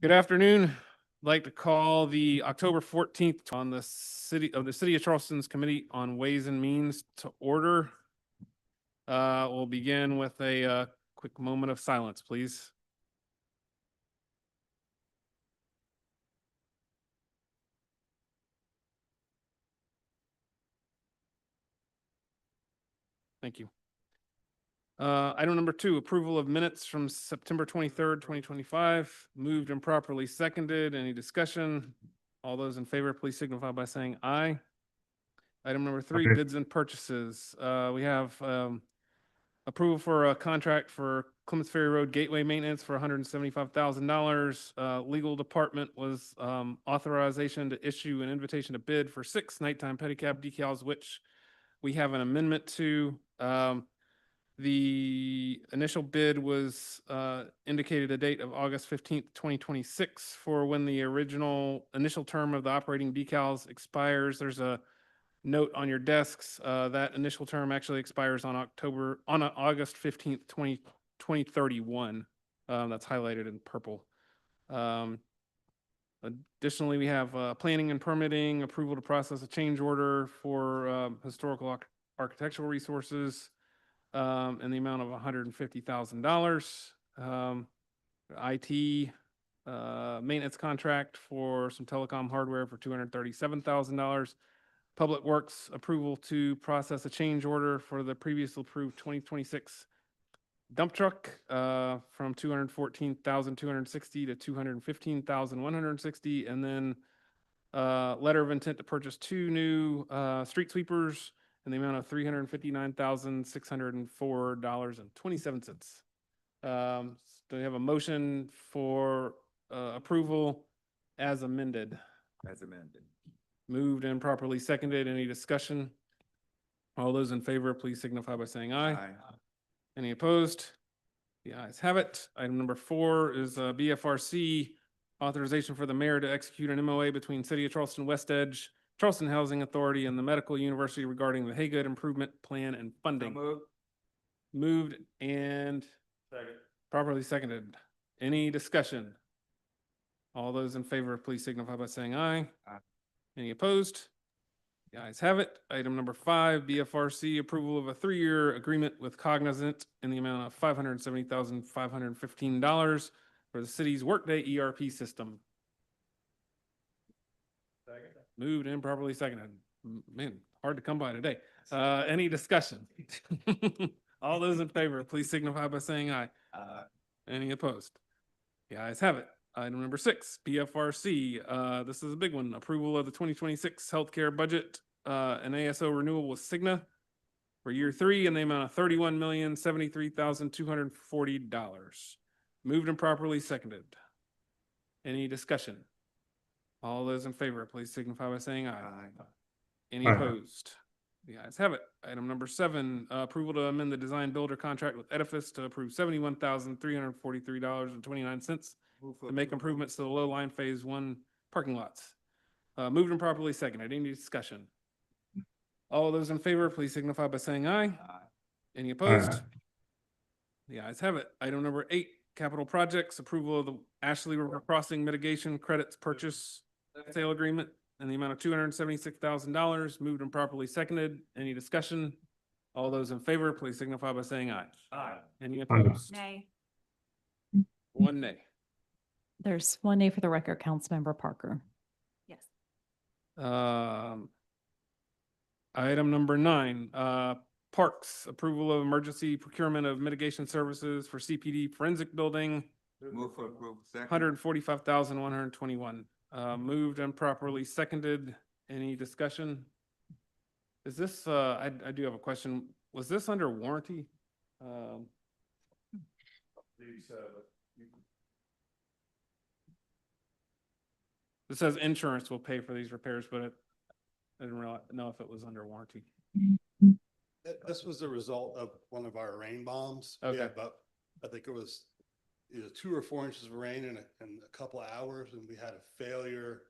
Good afternoon. I'd like to call the October 14th on the City of Charleston's Committee on Ways and Means to order. We'll begin with a quick moment of silence, please. Thank you. Item number 2, approval of minutes from September 23rd, 2025. Moved and properly seconded. Any discussion? All those in favor, please signify by saying aye. Item number 3, Aye. bids and purchases. We have approval for a contract for Clements Ferry Road Gateway Maintenance for $175,000. Legal Department was authorization to issue an invitation to bid for 6 nighttime pedicab decals, which we have an amendment to. The initial bid was indicated a date of August 15th, 2026 for when the original initial term of the operating decals expires. There's a note on your desks. That initial term actually expires on August 15th, 2031. That's highlighted in purple. Additionally, we have planning and permitting, approval to process a change order for historical architectural resources in the amount of $150,000. IT maintenance contract for some telecom hardware for $237,000. Public Works approval to process a change order for the previously approved 2026 dump truck from $214,260 to $215,160, and then letter of intent to purchase 2 new street sweepers in the amount of $359,604.27. Do we have a motion for approval as amended? As amended. Moved and properly seconded. Any discussion? All those in favor, please signify by saying aye. Aye. Any opposed? The ayes have it. Item number 4 is BFRC authorization for the mayor to execute an MOA between City of Charleston West Edge, Charleston Housing Authority, and the Medical University regarding the Haygood Improvement Plan and funding. Moved and properly seconded. Any discussion? All those in favor, please signify by saying aye. Aye. Any opposed? The ayes have it. Item number 5, BFRC approval of a 3-year agreement with Cognizant in the amount of $570,515 for the city's Workday ERP system. Second. Moved and properly seconded. Man, hard to come by today. Any discussion? All those in favor, please signify by saying aye. Aye. Any opposed? The ayes have it. Item number 6, BFRC. This is a big one. Approval of the 2026 healthcare budget, and ASO renewal with Cigna for year 3 in the amount of $31,073,240. Moved and properly seconded. Any discussion? All those in favor, please signify by saying aye. Aye. Any opposed? The ayes have it. Item number 7, approval to amend the design builder contract with Edifice to approve $71,343.29 to make improvements to the low line phase 1 parking lots. Moved and properly seconded. Any discussion? All those in favor, please signify by saying aye. Aye. Any opposed? The ayes have it. Item number 8, capital projects, approval of the Ashley River Crossing mitigation credits purchase sale agreement in the amount of $276,000. Moved and properly seconded. Any discussion? All those in favor, please signify by saying aye. Aye. Any opposed? Nay. 1 nay. There's 1 nay for the record, Councilmember Parker. Yes. Item number 9, Parks, approval of emergency procurement of mitigation services for CPD forensic building, Move for approval. Second. $145,121. Moved and properly seconded. Any discussion? Is this, I do have a question. Was this under warranty? It says insurance will pay for these repairs, but I didn't really know if it was under warranty. This was the result of one of our rain bombs. Okay. We had about, I think it was either 2 or 4 inches of rain in a couple of hours, and we had a failure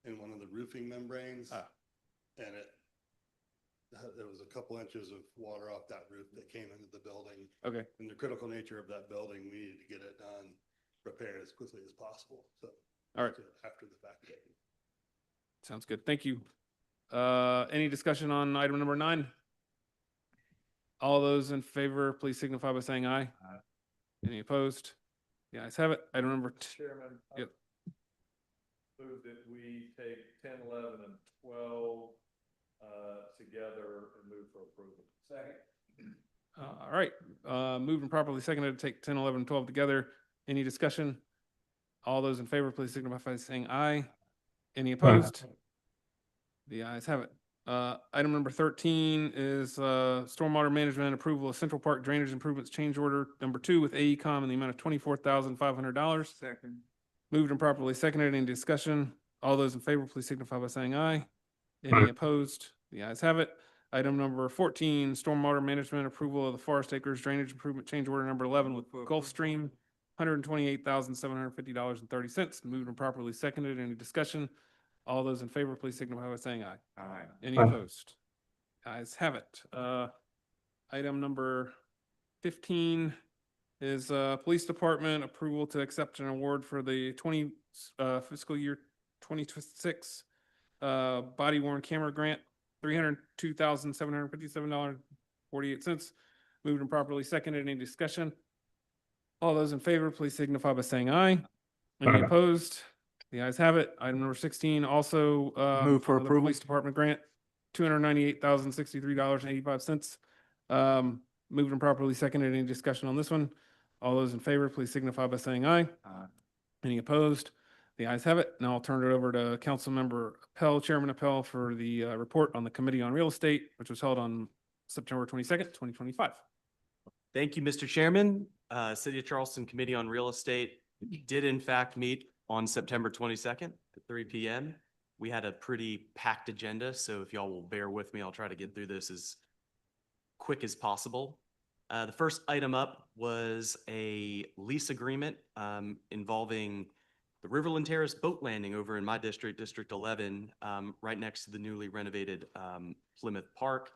in one of the roofing membranes. Ah. And there was a couple inches of water off that roof that came into the building. Okay, And the critical nature of that building, we needed to get it done, repaired as quickly as possible. So all right, after the fact. sounds good. Thank you. Any discussion on item number 9? All those in favor, please signify by saying aye. Aye. Any opposed? The ayes have it. Item number 2. Chairman. Yep. Move that we take 10, 11, and 12 together and move for approval. Second. All right, moved and properly seconded to take 10, 11, 12 together. Any discussion? All those in favor, please signify by saying aye. Any opposed? The ayes have it. Item number 13 is stormwater management approval of Central Park drainage improvements change order number 2 with AECom in the amount of $24,500. Second. Moved and properly seconded. Any discussion? All those in favor, please signify by saying aye. Any opposed? The ayes have it. Item number 14, stormwater management approval of the Forest Acres drainage improvement change order number 11 with Gulfstream, $128,750.30. Moved and properly seconded. Any discussion? All those in favor, please signify by saying aye. Aye. Any opposed? Ayes have it. Item number 15 is Police Department approval to accept an award for the fiscal year 2026 body worn camera grant, $302,757.48. Moved and properly seconded. Any discussion? All those in favor, please signify by saying aye. Any opposed? The ayes have it. Item number 16, also Move for another approval. Police Department grant, $298,063.85. Moved and properly seconded. Any discussion on this one? All those in favor, please signify by saying aye. Aye. Any opposed? The ayes have it. Now I'll turn it over to Councilmember Appel, Chairman Appel, for the report on the Committee on Real Estate, which was held on September 22nd, 2025. Thank you, Mr. Chairman. City of Charleston Committee on Real Estate did in fact meet on September 22nd at 3 p.m. We had a pretty packed agenda, so if y'all will bear with me, I'll try to get through this as quick as possible. The first item up was a lease agreement involving the Riverland Terrace boat landing over in my district, District 11, right next to the newly renovated Plymouth Park.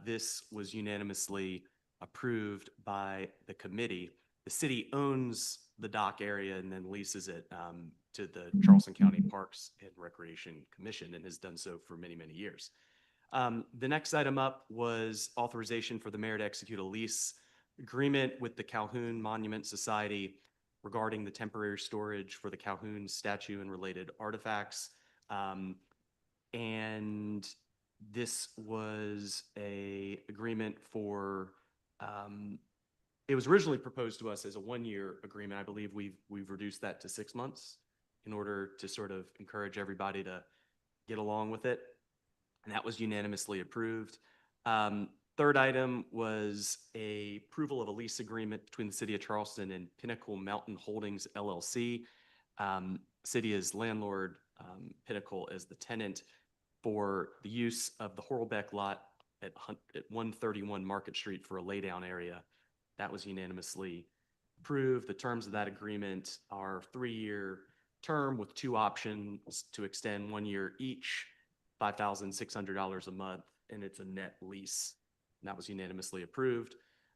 This was unanimously approved by the committee. The city owns the dock area and then leases it to the Charleston County Parks and Recreation Commission and has done so for many, many years. The next item up was authorization for the mayor to execute a lease agreement with the Calhoun Monument Society regarding the temporary storage for the Calhoun statue and related artifacts. And this was a agreement for, it was originally proposed to us as a 1-year agreement. I believe we've reduced that to 6 months in order to sort of encourage everybody to get along with it. And that was unanimously approved. Third item was a approval of a lease agreement between the City of Charleston and Pinnacle Mountain Holdings LLC. City is landlord, Pinnacle as the tenant for the use of the Horlbeck lot at 131 Market Street for a laydown area. That was unanimously approved. The terms of that agreement are 3-year term with 2 options to extend 1 year each, $5,600 a month, and it's a net lease. And that was unanimously approved.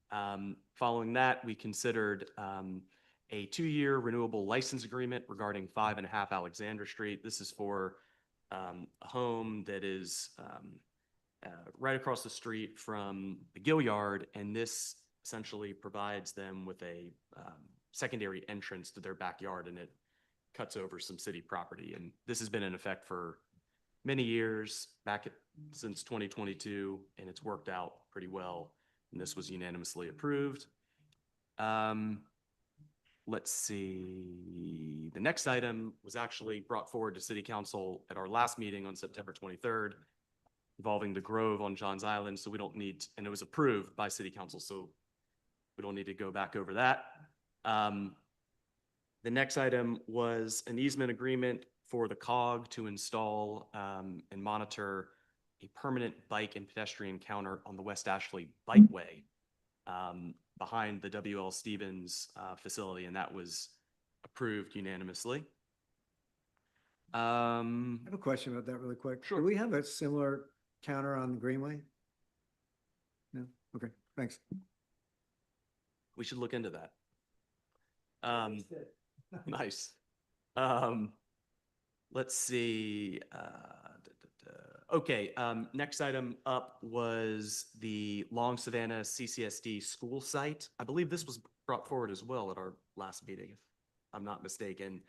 Following that, we considered a 2-year renewable license agreement regarding 5.5 Alexander Street. This is for a home that is right across the street from the Gill Yard, and this essentially provides them with a secondary entrance to their backyard, and it cuts over some city property. And this has been in effect for many years, since 2022, and it's worked out pretty well. And this was unanimously approved. Let's see. The next item was actually brought forward to City Council at our last meeting on September 23rd, involving the Grove on Johns Island. So we don't need, and it was approved by City Council, so we don't need to go back over that. The next item was an easement agreement for the COG to install and monitor a permanent bike and pedestrian counter on the West Ashley Bikeway behind the W.L. Stevens facility, and that was approved unanimously. I have a question about that really quick. Sure. Do we have a similar counter on the Greenway? No? Okay, thanks. We should look into that. Nice. Let's see. Okay, next item up was the Long Savannah CCSD school site. I believe this was brought forward as well at our last meeting, if I'm not mistaken.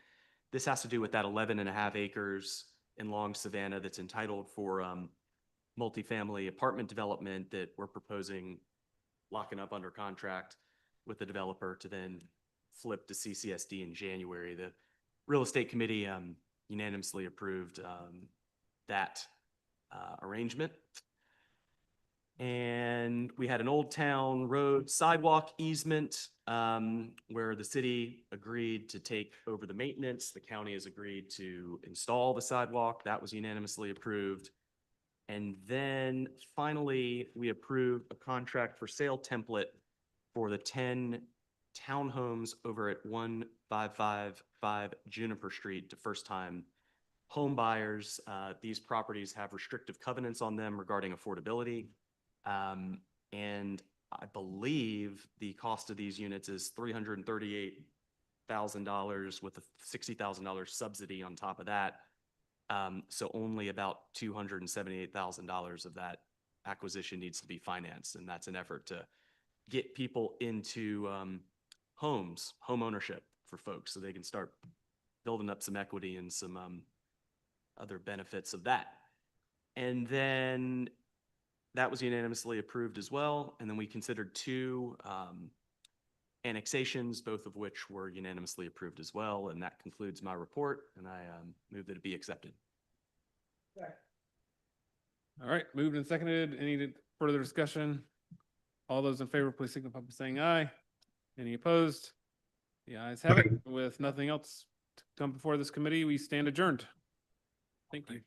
This has to do with that 11.5 acres in Long Savannah that's entitled for multifamily apartment development that we're proposing locking up under contract with the developer to then flip to CCSD in January. The real estate committee unanimously approved that arrangement. And we had an Old Town Road sidewalk easement, where the city agreed to take over the maintenance. The county has agreed to install the sidewalk. That was unanimously approved. And then finally, we approved a contract for sale template for the 10 townhomes over at 1555 Juniper Street to first-time home buyers. These properties have restrictive covenants on them regarding affordability. And I believe the cost of these units is $338,000 with a $60,000 subsidy on top of that. So only about $278,000 of that acquisition needs to be financed, and that's an effort to get people into home ownership for folks, so they can start building up some equity and some other benefits of that. And then that was unanimously approved as well. And then we considered 2 annexations, both of which were unanimously approved as well. And that concludes my report, and I move that it be accepted. All right, moved and seconded. Any further discussion? All those in favor, please signify by saying aye. Any opposed? The ayes have it. With nothing else to come before this committee, we stand adjourned. Thank you.